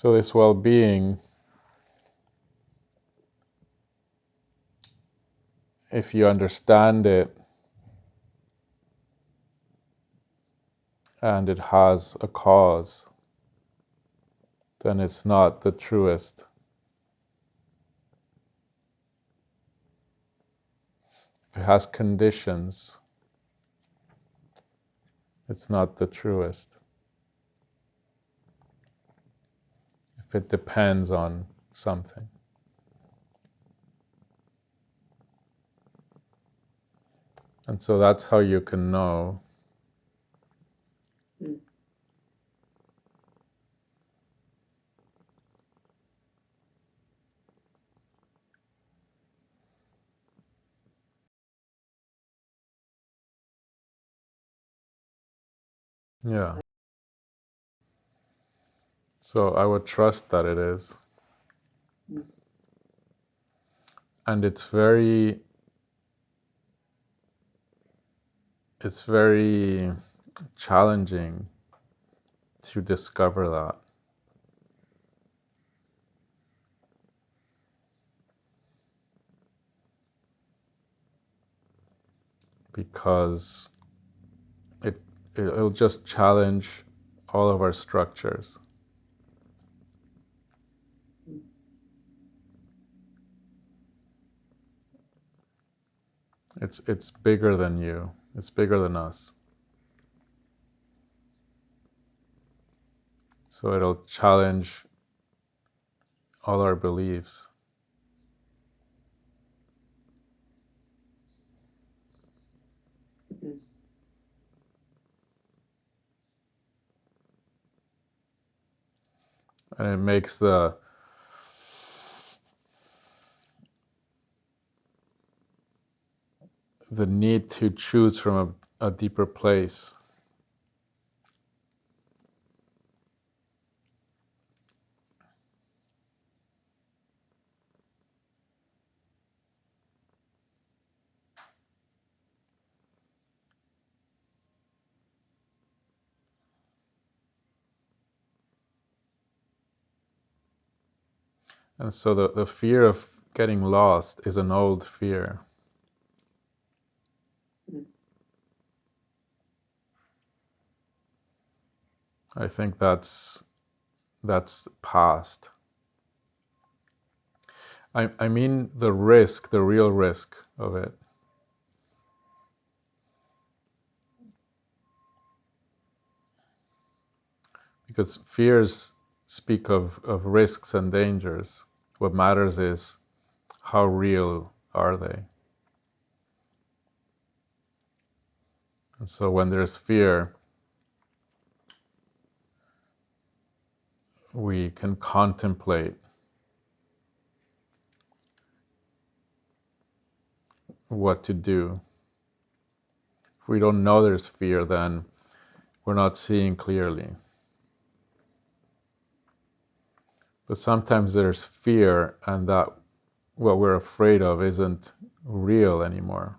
So this well-being, if you understand it and it has a cause, then it's not the truest. If it has conditions, it's not the truest. If it depends on something. And so that's how you can know. Yeah. So I would trust that it is. And it's very challenging to discover that. Because it'll just challenge all of our structures. It's bigger than you. It's bigger than us. So it'll challenge all our beliefs. And it makes the need to choose from a deeper place and so the fear of getting lost is an old fear. I think that's past. I mean the risk, the real risk of it. Because fears speak of risks and dangers. What matters is how real are they? And so when there's fear, we can contemplate what to do. If we don't know there's fear, then we're not seeing clearly. But sometimes there's fear, and that what we're afraid of isn't real anymore.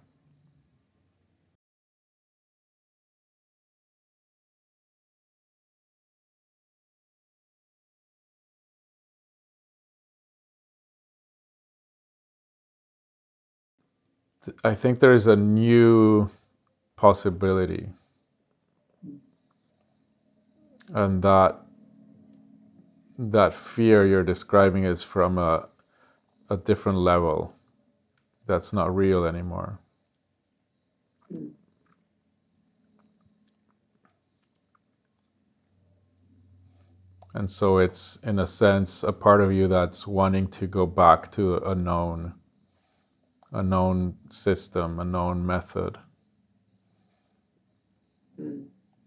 I think there is a new possibility, and that fear you're describing is from a different level that's not real anymore. And so it's, in a sense, a part of you that's wanting to go back to a known system, a known method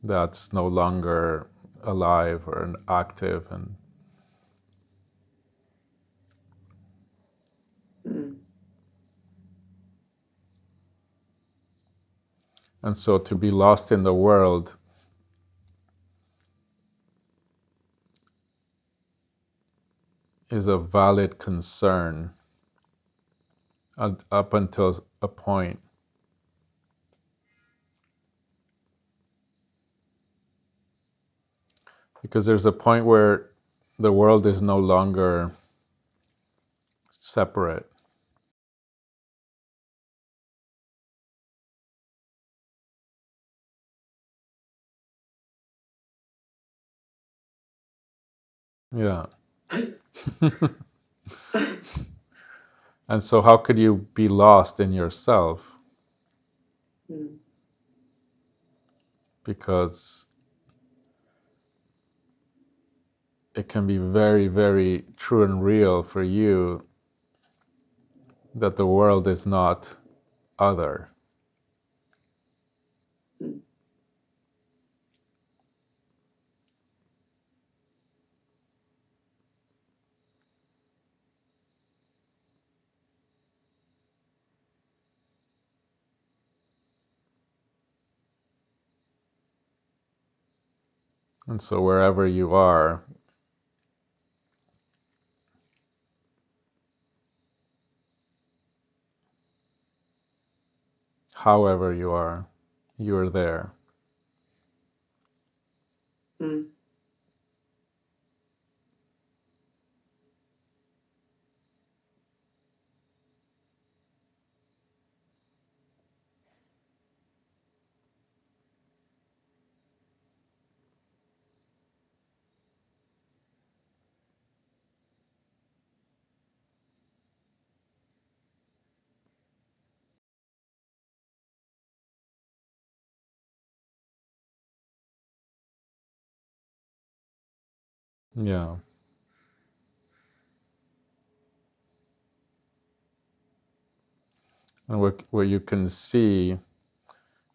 that's no longer alive or active. And so to be lost in the world is a valid concern up until a point. Because there's a point where the world is no longer separate. Yeah. And so how could you be lost in yourself? Because it can be very, very true and real for you that the world is not other. And so wherever you are, however you are there. Yeah. And what you can see,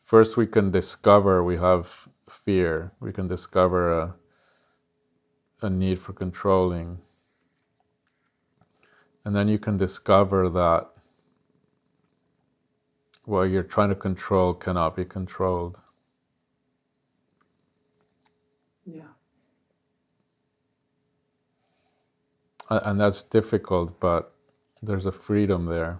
first we can discover we have fear. We can discover a need for controlling. And then you can discover that what you're trying to control cannot be controlled. Yeah. And that's difficult, but there's a freedom there.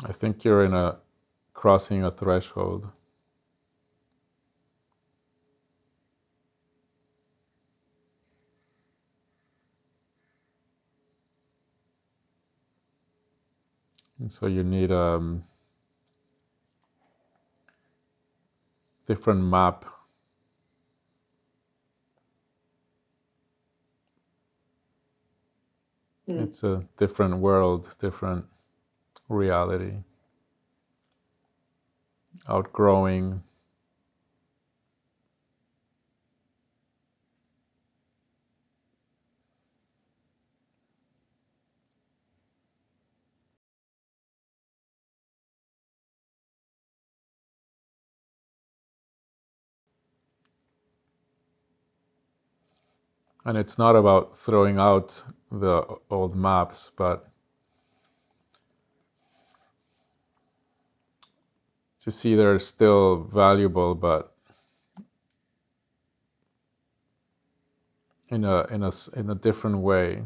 I think you're crossing a threshold. And so you need a different map. It's a different world, different reality. Outgrowing. And it's not about throwing out the old maps, but to see they're still valuable, but in a different way.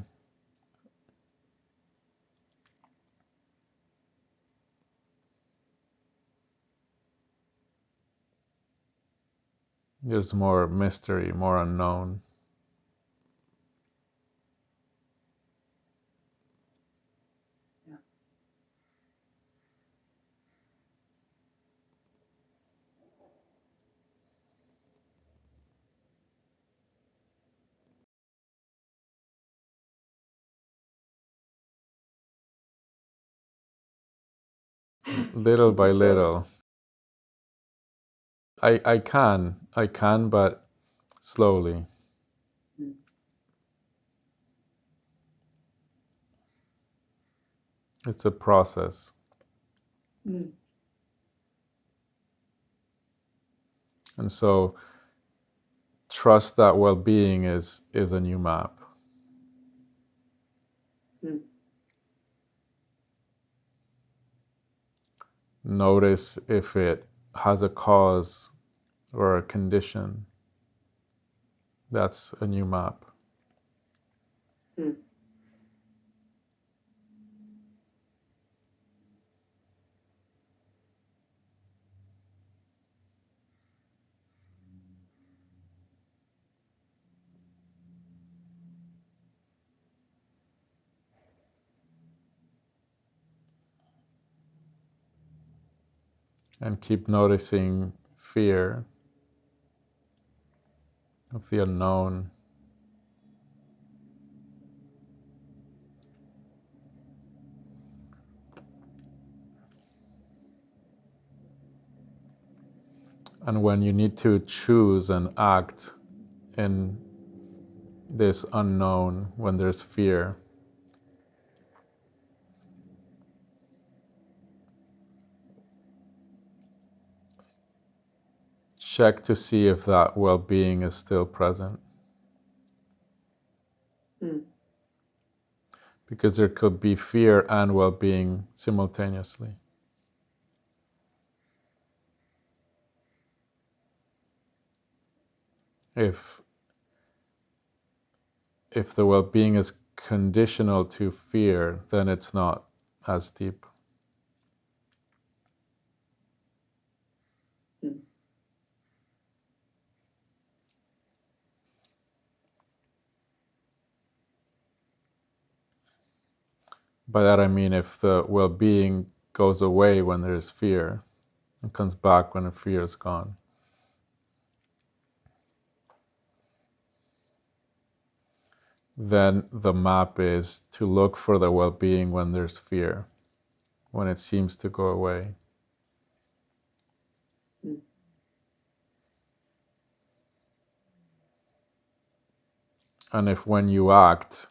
There's more mystery, more unknown. Little by little. I can, but slowly. It's a process. And so trust that well-being is a new map. Notice if it has a cause or a condition. That's a new map. And keep noticing fear of the unknown. And when you need to choose and act in this unknown, when there's fear, check to see if that well-being is still present. Because there could be fear and well-being simultaneously. If the well-being is conditional to fear, then it's not as deep. By that I mean if the well-being goes away when there's fear and comes back when the fear is gone. Then the map is to look for the well-being when there's fear, when it seems to go away. And if when you act,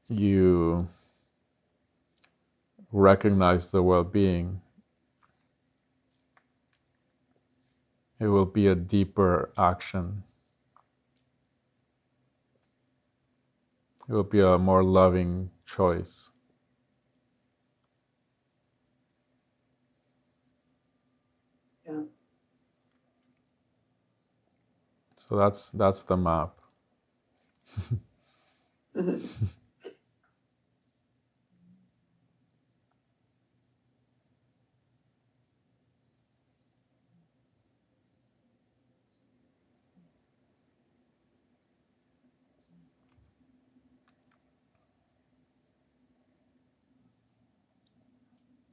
you recognize the well-being, it will be a deeper action. It will be a more loving choice. Yeah. So that's the map.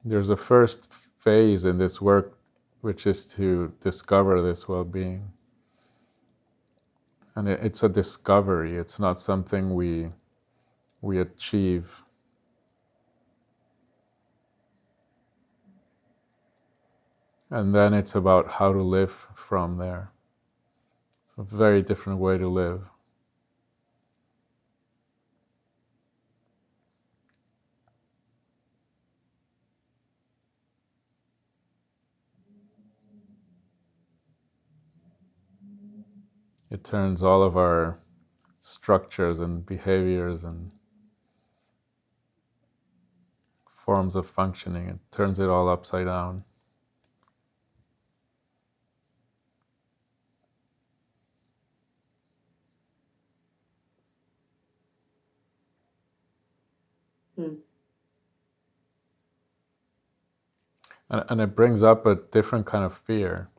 There's a first phase in this work, which is to discover this well-being. And it's a discovery. It's not something we achieve. And then it's about how to live from there. It's a very different way to live. It turns all of our structures and behaviors and forms of functioning, it turns it all upside down. And it brings up a different kind of fear,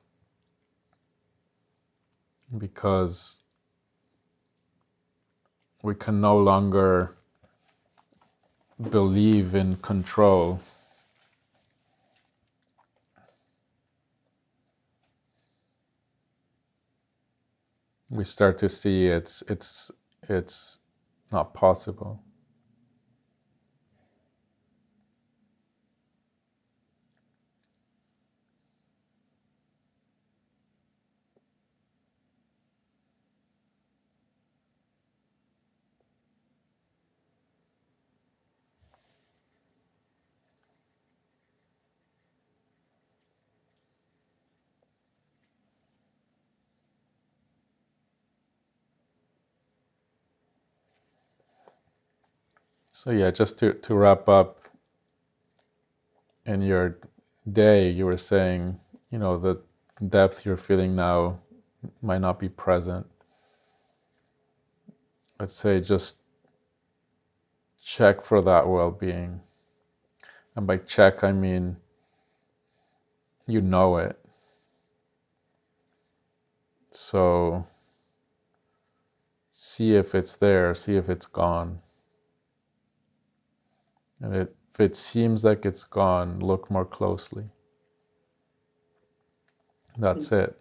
because we can no longer believe in control. We start to see it's not possible. So yeah, just to wrap up, in your day, you were saying, the depth you're feeling now might not be present. Let's say just check for that well-being. And by check, I mean you know it. So see if it's there, see if it's gone. And if it seems like it's gone, look more closely. That's it.